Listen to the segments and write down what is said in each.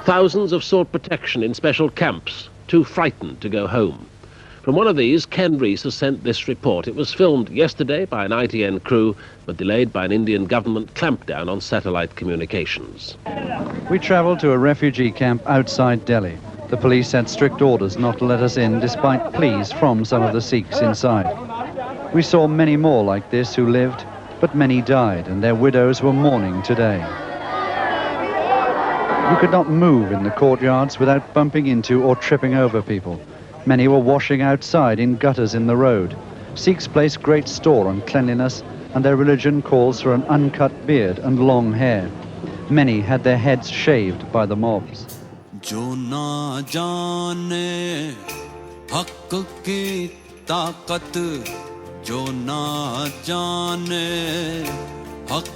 Thousands have sought protection in special camps, too frightened to go home. From one of these, Ken Rees has sent this report. It was filmed yesterday by an ITN crew, but delayed by an Indian government clampdown on satellite communications. We travelled to a refugee camp outside Delhi. The police had strict orders not to let us in, despite pleas from some of the Sikhs inside. We saw many more like this who lived, but many died, and their widows were mourning today. You could not move in the courtyards without bumping into or tripping over people. Many were washing outside in gutters in the road. Sikhs place great store on cleanliness, and their religion calls for an uncut beard and long hair. Many had their heads shaved by the mobs. Jo na jaane haq ki taakat, jo na jaane haq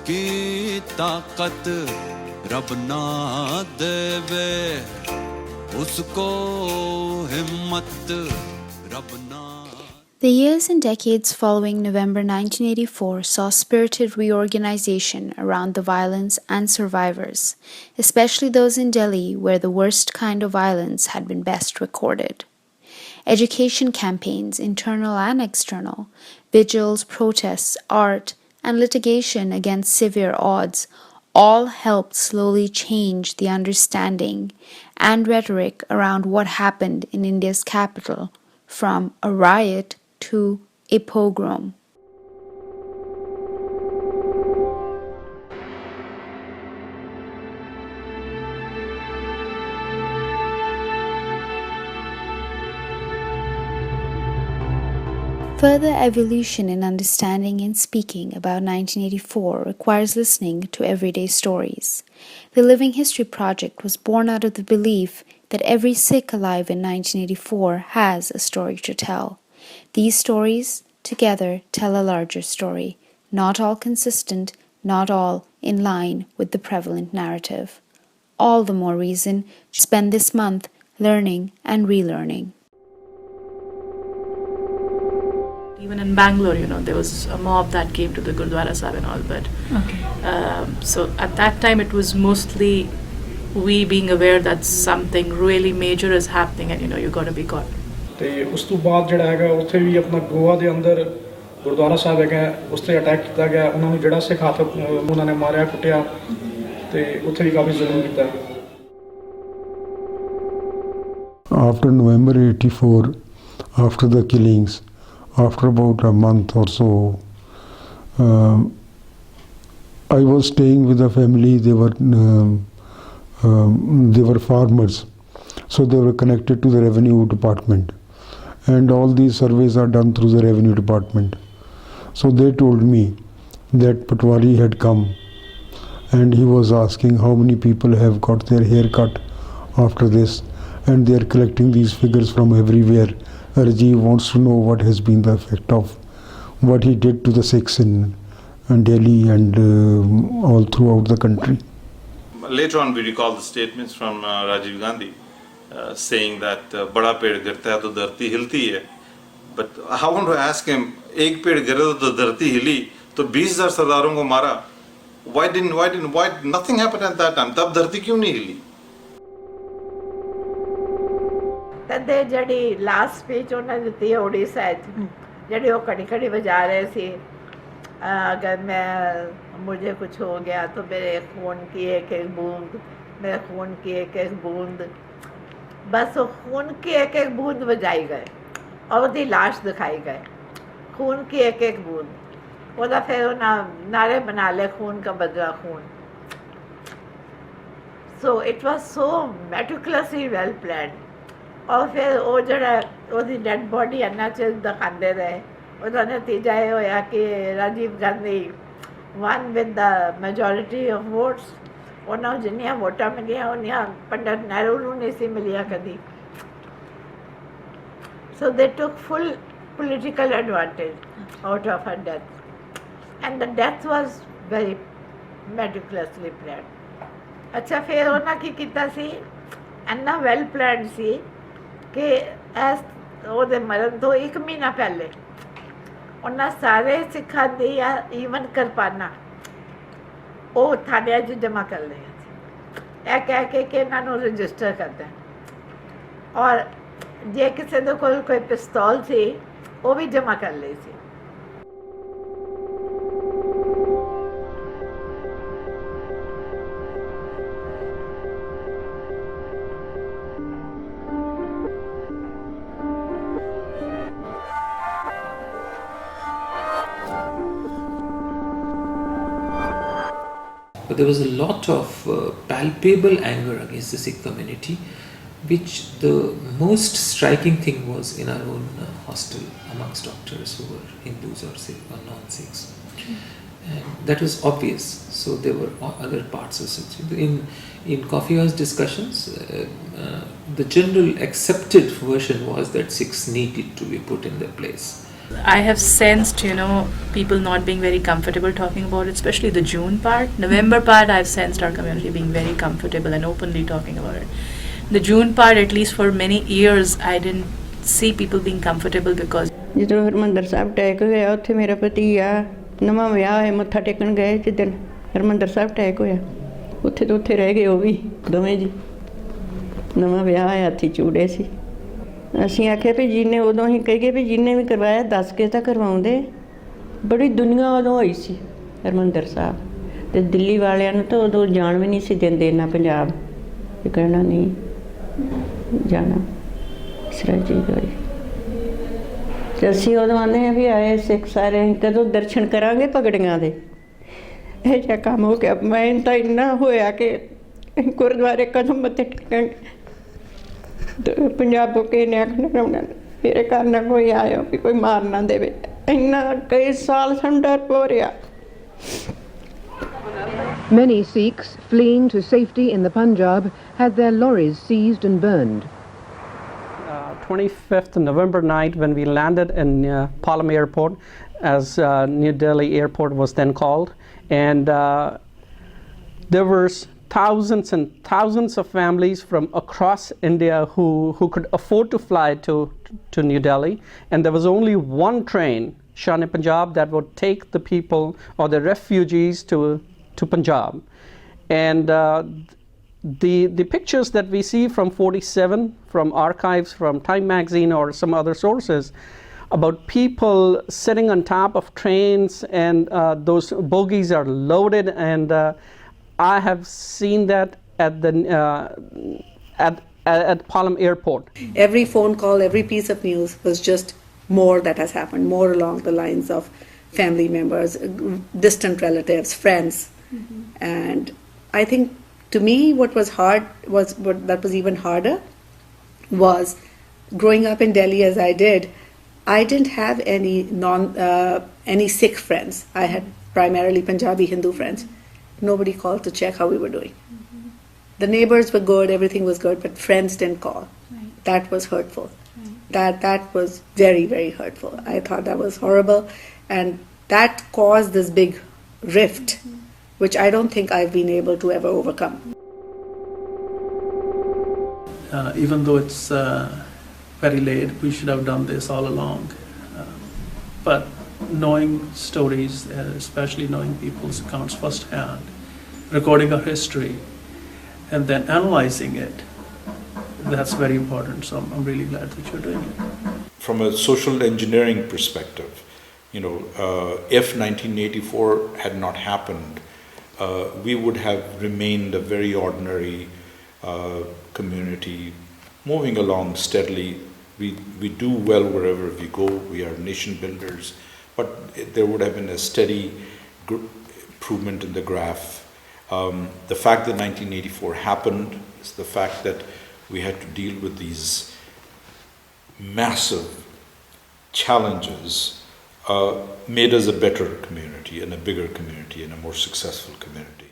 ki taakat, rab na deve usko himmat, rab na. The years and decades following November 1984 saw spirited reorganization around the violence and survivors, especially those in Delhi where the worst kind of violence had been best recorded. Education campaigns, internal and external, vigils, protests, art, and litigation against severe odds all helped slowly change the understanding and rhetoric around what happened in India's capital from a riot to a pogrom. Further evolution in understanding and speaking about 1984 requires listening to everyday stories. The Living History Project was born out of the belief that every Sikh alive in 1984 has a story to tell. These stories together tell a larger story, not all consistent, not all in line with the prevalent narrative. All the more reason to spend this month learning and relearning. Even in Bangalore, there was a mob that came to the Gurdwara Sahib and all, but so at that time it was mostly we being aware that something really major is happening and you got to be caught. ਤੇ ਉਸ ਤੋਂ ਬਾਅਦ ਜਿਹੜਾ ਹੈਗਾ ਉੱਥੇ ਵੀ ਆਪਣਾ ਗੋਆ ਦੇ ਅੰਦਰ ਗੁਰਦੁਆਰਾ ਸਾਹਿਬ ਹੈਗਾ ਉਸ ਤੇ ਅਟੈਕ ਕੀਤਾ ਗਿਆ ਉਹਨਾਂ ਨੂੰ ਜਿਹੜਾ ਸਿੱਖ ਹੱਥ ਉਹਨਾਂ ਨੇ ਮਾਰਿਆ ਕੁੱਟਿਆ ਤੇ ਉੱਥੇ ਵੀ ਕਾਫੀ ਜ਼ੁਲਮ ਕੀਤਾ. After November 84, after the killings, after about a month or so, I was staying with a family. They were farmers, so they were connected to the revenue department. And all these surveys are done through the revenue department. So they told me that Patwari had come and he was asking how many people have got their hair cut after this, and they are collecting these figures from everywhere. Rajiv wants to know what has been the effect of what he did to the Sikhs in Delhi and all throughout the country. Later on we recall the statements from Rajiv Gandhi saying that bada ped girta hai to dharti hilti hai, but I want to ask him, ek ped gira to dharti hili to 20,000 sardaron ko mara, why nothing happened at that time? Tab dharti kyun nahi hili? तदे जड़ी last speech उन्होंने दिती है उड़ीसा जड़ी वो कड़ी कड़ी बजा रहे थे, अगर मुझे कुछ हो गया तो मेरे खून की एक एक बूंद, मेरे खून की एक एक बूंद, बस वो खून की एक एक बूंद बजाई गए और उसकी लाश दिखाई गए, खून की एक एक बूंद, वो फिर नारे बना ले खून का बदला खून. So it was so meticulously well planned. और फिर वो जड़ा उसकी डेड बॉडी अन्ना चिर दिखाते रहे. उसका नतीजा ये होया कि Rajiv Gandhi won with the majority of votes. उन्होंने जिन्नियां वोटां मिलियां उन्नियां पंडित नेहरू नूं नहीं सी मिलियां कदी. So they took full political advantage out of her death, and the death was very meticulously planned. अच्छा फिर उन्होंने की कीता सी, अन्ना वेल प्लान्ड सी कि ਉਹਦੇ ਮਰਨ ਤੋਂ 1 ਮਹੀਨਾ ਪਹਿਲੇ ਉਹਨਾਂ ਸਾਰੇ ਸਿੱਖਾਂ ਦੀਆਂ ਈਵਨ ਕਿਰਪਾਨਾਂ ਉਹ ਥਾਣਿਆਂ 'ਚ ਜਮ੍ਹਾਂ ਕਰ ਲਈਆਂ ਸੀ. ਇਹ ਕਹਿ ਕੇ ਕਿ ਇਹਨਾਂ ਨੂੰ ਰਜਿਸਟਰ ਕਰ ਦੇਣ ਔਰ ਜੇ ਕਿਸੇ ਦੇ ਕੋਲ ਕੋਈ ਪਿਸਤੌਲ ਸੀ ਉਹ ਵੀ ਜਮ੍ਹਾਂ ਕਰ ਲਈ ਸੀ। But there was a lot of palpable anger against the Sikh community, which the most striking thing was in our own hostel amongst doctors who were Hindus or Sikh or non-Sikhs. And that was obvious. So there were other parts of it. In coffee house discussions, the general accepted version was that Sikhs needed to be put in their place. I have sensed, people not being very comfortable talking about it, especially the June part. November part, I've sensed our community being very comfortable and openly talking about it. The June part, at least for many years, I didn't see people being comfortable because... ਜਦੋਂ ਹਰਮੰਦਰ ਸਾਹਿਬ tech ਹੋਇਆ ਉੱਥੇ ਮੇਰਾ ਪਤੀ ਆ ਨਵਾਂ ਵਿਆਹ ਹੈ ਮੱਥਾ ਟੇਕਣ ਗਏ ਜਿੱਦਣ ਹਰਮੰਦਰ ਸਾਹਿਬ ਟੈਕ ਹੋਇਆ ਉੱਥੇ ਤੋਂ ਉੱਥੇ ਰਹਿ ਗਏ ਉਹ ਵੀ ਦੋਵੇਂ ਜੀ ਨਵਾਂ ਵਿਆਹ ਹੈ ਹੱਥੀ ਚੂੜੇ ਸੀ। ਅਸੀਂ ਆਖਿਆ ਵੀ ਜਿਹਨੇ ਉਦੋਂ ਹੀ ਕਹੀਏ ਵੀ ਜਿਹਨੇ ਵੀ ਕਰਵਾਇਆ ਦੱਸ ਕੇ ਤਾਂ ਕਰਵਾਉਂਦੇ। ਬੜੀ ਦੁਨੀਆ ਉਦੋਂ ਹੋਈ ਸੀ ਹਰਮੰਦਰ ਸਾਹਿਬ ਅਤੇ ਦਿੱਲੀ ਵਾਲਿਆਂ ਨੂੰ ਤਾਂ ਉਦੋਂ ਜਾਣ ਵੀ ਨਹੀਂ ਸੀ ਦਿੰਦੇ ਇੰਨਾ ਪੰਜਾਬ ਇਹ ਕਹਿਣਾ ਨਹੀਂ ਜਾਣਾ ਸਰਾਜੀ ਹੋਈ ਅਤੇ ਅਸੀਂ ਉਦੋਂ ਆਉਂਦੇ ਹਾਂ ਵੀ ਆਏ ਸਿੱਖ ਸਾਰੇ ਅਸੀਂ ਕਦੋਂ ਦਰਸ਼ਨ ਕਰਾਂਗੇ ਪਗੜੀਆਂ ਦੇ ਇਹ ਜਿਹਾ ਕੰਮ ਹੋ ਗਿਆ। ਮੈਂ ਤਾਂ ਇੰਨਾ ਹੋਇਆ ਕਿ ਗੁਰਦੁਆਰੇ ਕਦੋਂ ਮੱਥੇ ਟੇਕਾਂਗੇ ਪੰਜਾਬੋਂ ਕਿਸੇ ਨੇ ਆਖਣਾ ਉਹਨਾਂ ਨੇ ਮੇਰੇ ਘਰ ਨਾ ਕੋਈ ਆਇਓ ਵੀ ਕੋਈ ਮਾਰ ਨਾ ਦੇਵੇ ਇੰਨਾ ਕਈ ਸਾਲ ਸਾਨੂੰ ਡਰ ਹੋ ਰਿਹਾ। Many Sikhs fleeing to safety in the Punjab had their lorries seized and burned. 25th November night when we landed in Palam Airport, as New Delhi Airport was then called, and there were thousands and thousands of families from across India who could afford to fly to New Delhi, and there was only one train, Shan-e-Punjab, that would take the people or the refugees to Punjab. And the pictures that we see from 47, from archives, from Time magazine or some other sources, about people sitting on top of trains and those bogies are loaded, and I have seen that at the at Palam Airport. Every phone call, every piece of news was just more that has happened, more along the lines of family members, distant relatives, friends. And I think to me what was hard that was even harder was growing up in Delhi as I did. I didn't have any Sikh friends. I had primarily Punjabi Hindu friends. Nobody called to check how we were doing. The neighbors were good, everything was good, but friends didn't call. That was hurtful. That was very, very hurtful. I thought that was horrible, and that caused this big rift, which I don't think I've been able to ever overcome. Even though it's very late, we should have done this all along. But knowing stories, especially knowing people's accounts firsthand, recording our history, and then analyzing it, that's very important. So I'm really glad that you're doing it. From a social engineering perspective, if 1984 had not happened, we would have remained a very ordinary community, moving along steadily. We do well wherever we go. We are nation builders, but there would have been a steady improvement in the graph. The fact that 1984 happened is the fact that we had to deal with these massive challenges, made us a better community and a bigger community and a more successful community.